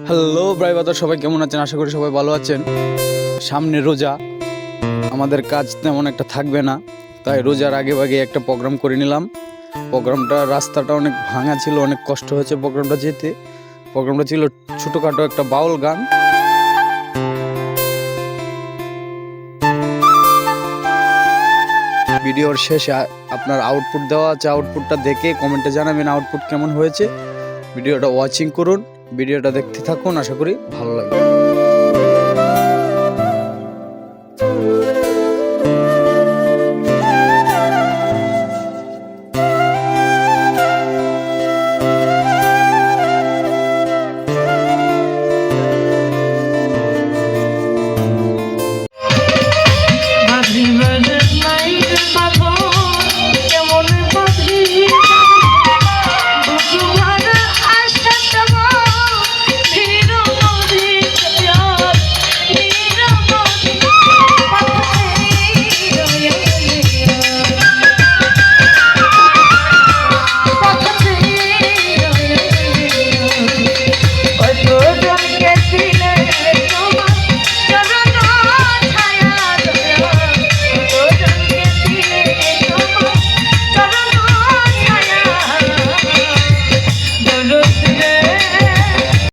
Hello ভাই বাদর, সবাই কেমন আছেন? আশা করি সবাই ভালো আছেন। সামনে রোজা, আমাদের কাজ তেমন একটা থাকবে না, তাই রোজার আগে ভাগে একটা প্রোগ্রাম করে নিলাম। প্রোগ্রামটা, রাস্তাটা অনেক ভাঙা ছিল, অনেক কষ্ট হয়েছে প্রোগ্রামটা যেতে। প্রোগ্রামটা ছিল ছোটোখাটো একটা বাউল গান। ভিডিওর শেষে আপনার আউটপুট দেওয়া আছে, আউটপুটটা দেখে কমেন্টে জানাবেন আউটপুট কেমন হয়েছে। ভিডিওটা ওয়াচিং করুন, ভিডিওটা দেখতে থাকুন, আশা করি ভালো লাগবে।